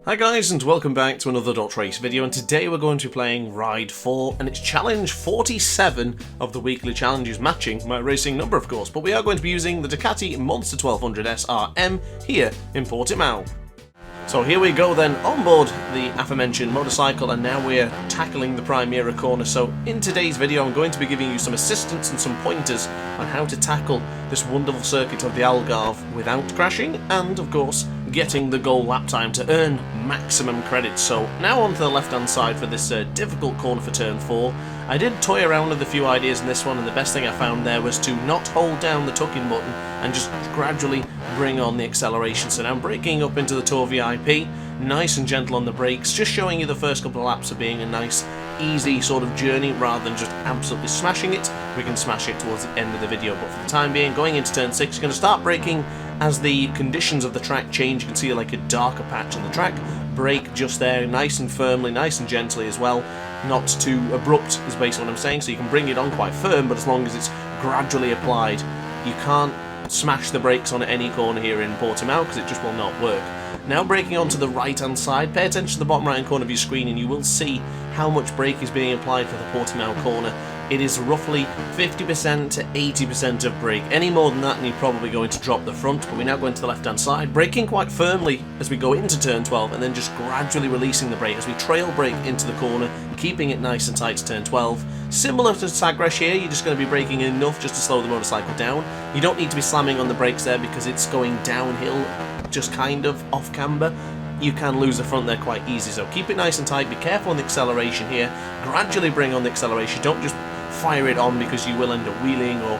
Hi guys, and welcome back to another DrAce video, and today we're going to be playing Ride 4, and it's challenge 47 of the weekly challenges, matching my racing number of course, but we are going to be using the Ducati Monster 1200 SRM here in Portimao. So here we go then, on board the aforementioned motorcycle, and now we're tackling the Portimao corner. So in today's video I'm going to be giving you some assistance and some pointers on how to tackle this wonderful circuit of the Algarve without crashing, and of course getting the goal lap time to earn maximum credits. So now onto the left hand side for this difficult corner for turn 4. I did toy around with a few ideas in this one, and the best thing I found there was to not hold down the tuck-in button and just gradually bring on the acceleration. So now I'm braking up into the Tour VIP, nice and gentle on the brakes, just showing you the first couple of laps of being a nice easy sort of journey rather than just absolutely smashing it. We can smash it towards the end of the video, but for the time being, going into turn 6, you're going to start braking as the conditions of the track change. You can see like a darker patch on the track. Brake just there, nice and firmly, nice and gently as well. Not too abrupt is basically what I'm saying, so you can bring it on quite firm, but as long as it's gradually applied. You can't smash the brakes on any corner here in Portimao because it just will not work. Now braking onto the right hand side, pay attention to the bottom right hand corner of your screen and you will see how much brake is being applied for the Portimao corner. It is roughly 50% to 80% of brake. Any more than that and you're probably going to drop the front, but we're now going to the left hand side, braking quite firmly as we go into turn 12 and then just gradually releasing the brake as we trail brake into the corner, keeping it nice and tight to turn 12. Similar to Sagres here, you're just going to be braking enough just to slow the motorcycle down. You don't need to be slamming on the brakes there because it's going downhill, just kind of off camber. You can lose the front there quite easy, so keep it nice and tight, be careful on the acceleration here, gradually bring on the acceleration, don't just fire it on because you will end up wheeling or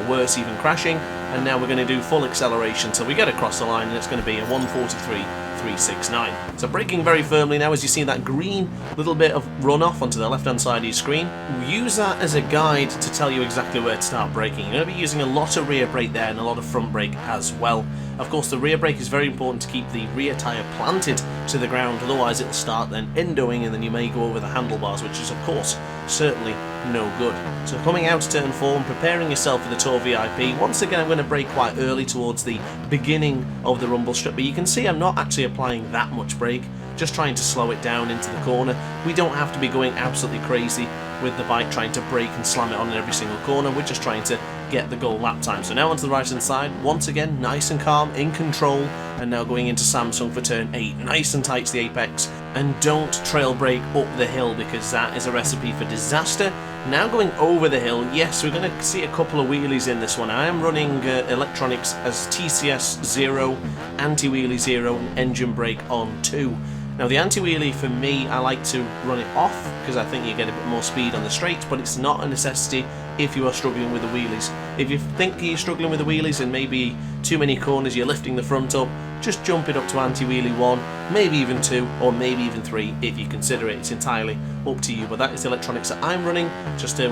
worse, even crashing. And now we're going to do full acceleration till we get across the line, and it's going to be a 1:43.369. So braking very firmly now as you see that green little bit of runoff onto the left hand side of your screen. Use that as a guide to tell you exactly where to start braking. You're going to be using a lot of rear brake there and a lot of front brake as well. Of course the rear brake is very important to keep the rear tyre planted to the ground, otherwise it'll start then endoing and then you may go over the handlebars, which is of course certainly no good. So coming out to turn 4 and preparing yourself for the Tour VIP, once again I'm going to brake quite early towards the beginning of the rumble strip, but you can see I'm not actually applying that much brake, just trying to slow it down into the corner. We don't have to be going absolutely crazy with the bike trying to brake and slam it on in every single corner, we're just trying to get the goal lap time. So now onto the right hand side, once again nice and calm, in control, and now going into Samsung for turn 8, nice and tight to the apex, and don't trail brake up the hill because that is a recipe for disaster. Now going over the hill, yes, we're going to see a couple of wheelies in this one. I am running electronics as TCS 0, anti-wheelie 0, and engine brake on 2. Now the anti-wheelie for me, I like to run it off because I think you get a bit more speed on the straights, but it's not a necessity if you are struggling with the wheelies. If you think you're struggling with the wheelies and maybe too many corners, you're lifting the front up, just jump it up to anti-wheelie 1, maybe even 2, or maybe even 3 if you consider it. It's entirely up to you, but that is the electronics that I'm running just to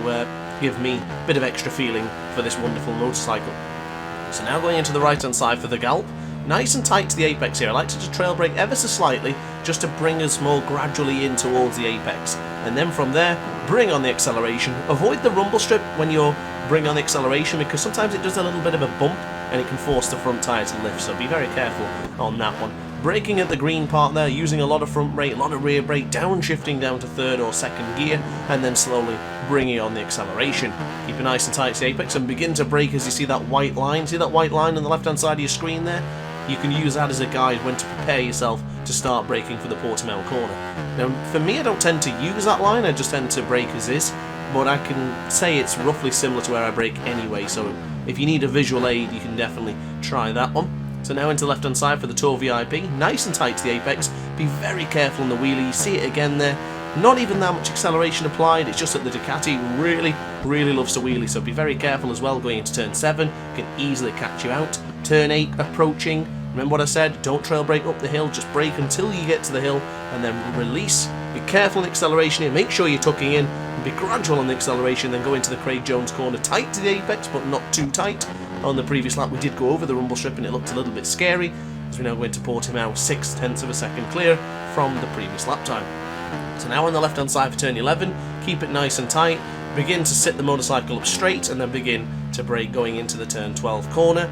give me a bit of extra feeling for this wonderful motorcycle. So now going into the right hand side for the gallop. Nice and tight to the apex here. I like to just trail brake ever so slightly just to bring us more gradually in towards the apex, and then from there bring on the acceleration. Avoid the rumble strip when you're bring on the acceleration because sometimes it does a little bit of a bump and it can force the front tyre to lift, so be very careful on that one. Braking at the green part there, using a lot of front brake, a lot of rear brake, downshifting down to 3rd or 2nd gear, and then slowly bringing on the acceleration. Keep it nice and tight to the apex and begin to brake as you see that white line. See that white line on the left hand side of your screen there? You can use that as a guide when to prepare yourself to start braking for the Portimao corner. Now for me, I don't tend to use that line, I just tend to brake as is, but I can say it's roughly similar to where I brake anyway, so if you need a visual aid you can definitely try that one. So now into the left hand side for the Tour VIP, nice and tight to the apex, be very careful on the wheelie, you see it again there, not even that much acceleration applied, it's just that the Ducati really loves to wheelie, so be very careful as well going into turn 7, can easily catch you out. Turn 8 approaching, remember what I said, don't trail brake up the hill, just brake until you get to the hill and then release. Be careful on the acceleration here, make sure you're tucking in, and be gradual on the acceleration, then go into the Craig Jones corner tight to the apex but not too tight. On the previous lap we did go over the rumble strip and it looked a little bit scary, as we now go into Portimao 6/10 of a second clear from the previous lap time. So now on the left hand side for turn 11, keep it nice and tight, begin to sit the motorcycle up straight and then begin to brake going into the turn 12 corner.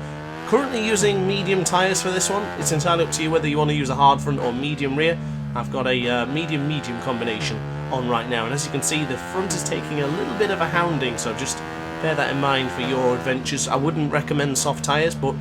currently using medium tyres for this one. It's entirely up to you whether you want to use a hard front or medium rear. I've got a medium-medium combination on right now, and as you can see, the front is taking a little bit of a hounding, so just bear that in mind for your adventures. I wouldn't recommend soft tyres, but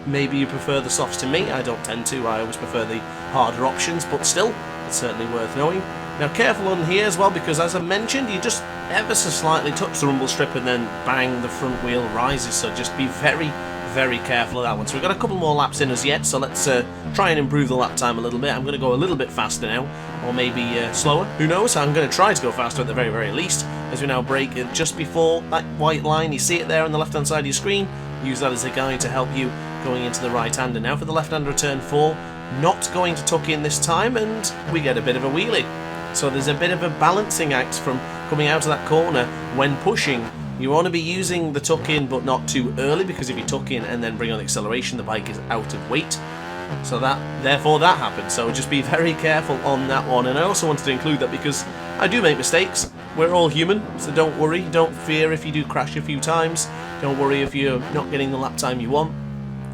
maybe you prefer the softs to me. I don't tend to. I always prefer the harder options, but still, it's certainly worth knowing. Now, careful on here as well, because as I mentioned, you just ever so slightly touch the rumble strip and then bang, the front wheel rises, so just be very, very careful of that one. So we've got a couple more laps in us yet, so let's try and improve the lap time a little bit. I'm going to go a little bit faster now, or maybe slower, who knows. I'm going to try to go faster at the very, very least, as we now brake just before that white line. You see it there on the left hand side of your screen. Use that as a guide to help you going into the right hander. Now for the left hander turn 4, not going to tuck in this time, and we get a bit of a wheelie. So there's a bit of a balancing act from coming out of that corner when pushing. You want to be using the tuck in, but not too early, because if you tuck in and then bring on the acceleration, the bike is out of weight. So therefore that happens. So just be very careful on that one. And I also wanted to include that because I do make mistakes. We're all human, so don't worry. Don't fear if you do crash a few times. Don't worry if you're not getting the lap time you want.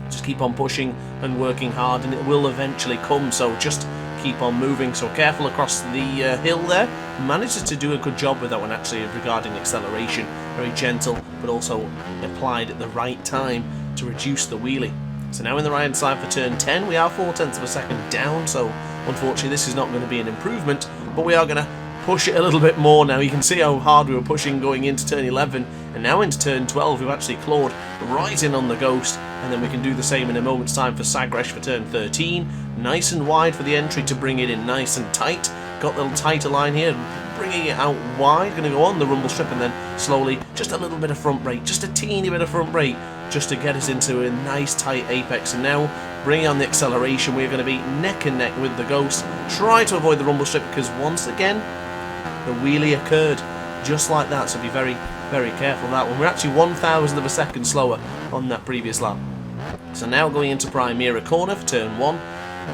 Just keep on pushing and working hard, and it will eventually come. So just keep on moving. So careful across the hill there. Manages to do a good job with that one actually regarding acceleration. Very gentle, but also applied at the right time to reduce the wheelie. So now in the right hand side for turn 10, we are 0.4 of a second down, so unfortunately this is not going to be an improvement, but we are going to push it a little bit more now. You can see how hard we were pushing going into turn 11, and now into turn 12 we've actually clawed right in on the Ghost, and then we can do the same in a moment's time for Sagresh for turn 13. Nice and wide for the entry to bring it in nice and tight. Got a little tighter line here, bringing it out wide. Going to go on the rumble strip and then slowly just a little bit of front brake, just a teeny bit of front brake, just to get us into a nice tight apex. And now bringing on the acceleration, we're going to be neck and neck with the Ghost. Try to avoid the rumble strip because once again the wheelie occurred just like that, so be very, very careful of that one. We're actually 1,000 of a second slower on that previous lap. So now going into Primera corner for turn 1,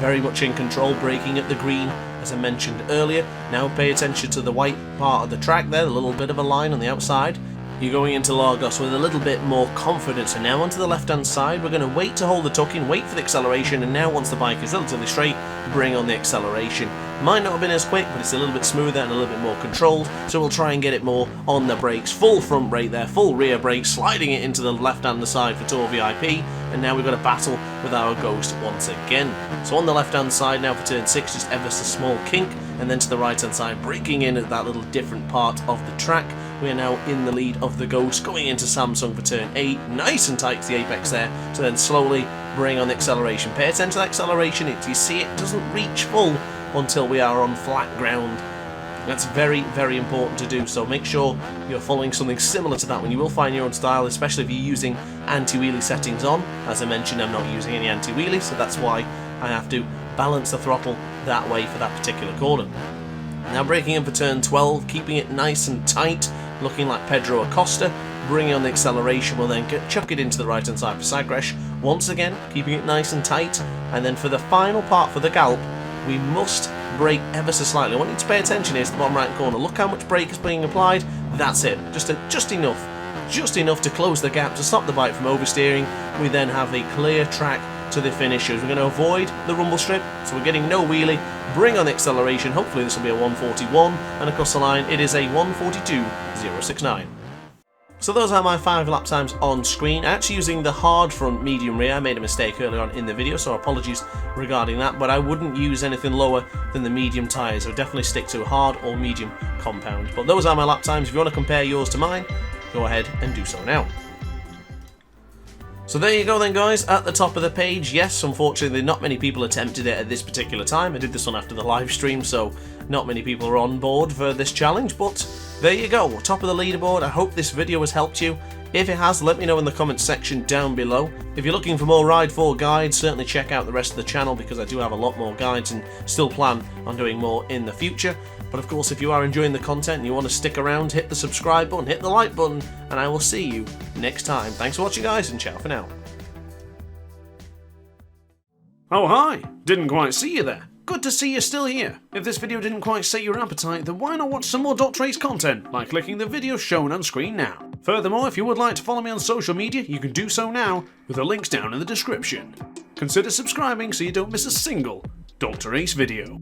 very much in control, braking at the green as I mentioned earlier. Now pay attention to the white part of the track there, a little bit of a line on the outside. You're going into Lagos with a little bit more confidence, and now onto the left hand side we're going to wait to hold the tuck in, wait for the acceleration, and now once the bike is relatively straight, bring on the acceleration. Might not have been as quick, but it's a little bit smoother and a little bit more controlled, so we'll try and get it more on the brakes. Full front brake there, full rear brake, sliding it into the left hand side for Tour VIP, and now we've got a battle with our Ghost once again. So on the left hand side now for turn 6, just ever so small kink, and then to the right hand side, braking in at that little different part of the track. We are now in the lead of the Ghost, going into Samsung for turn 8, nice and tight to the apex there, to then slowly bring on the acceleration. Pay attention to the acceleration, you see it doesn't reach full until we are on flat ground. That's very, very important to do, so make sure you're following something similar to that one. You will find your own style, especially if you're using anti-wheelie settings on. As I mentioned, I'm not using any anti-wheelie, so that's why I have to balance the throttle that way for that particular corner. Now braking in for turn 12, keeping it nice and tight, looking like Pedro Acosta. Bringing on the acceleration, we'll then chuck it into the right hand side for Sagresh. Once again, keeping it nice and tight, and then for the final part for the gallop, we must brake ever so slightly. I want you to pay attention here to the bottom right corner. Look how much brake is being applied. That's it. Just enough to close the gap to stop the bike from oversteering. We then have a clear track to the finishers. We're going to avoid the rumble strip, so we're getting no wheelie. Bring on the acceleration. Hopefully this will be a 141, and across the line it is a 142.069. So those are my 5 lap times on screen. Actually using the hard front medium rear. I made a mistake earlier on in the video, so apologies regarding that, but I wouldn't use anything lower than the medium tyres. I would definitely stick to hard or medium compound. But those are my lap times. If you want to compare yours to mine, go ahead and do so now. So there you go then guys, at the top of the page. Yes, unfortunately not many people attempted it at this particular time. I did this one after the live stream, so not many people are on board for this challenge, but there you go, top of the leaderboard. I hope this video has helped you. If it has, let me know in the comments section down below. If you're looking for more Ride 4 guides, certainly check out the rest of the channel because I do have a lot more guides and still plan on doing more in the future. But of course, if you are enjoying the content and you want to stick around, hit the subscribe button, hit the like button, and I will see you next time. Thanks for watching guys, and ciao for now. Oh hi, didn't quite see you there. Good to see you're still here. If this video didn't quite set your appetite, then why not watch some more DrAce content by clicking the video shown on screen now. Furthermore, if you would like to follow me on social media, you can do so now with the links down in the description. Consider subscribing so you don't miss a single DrAce video.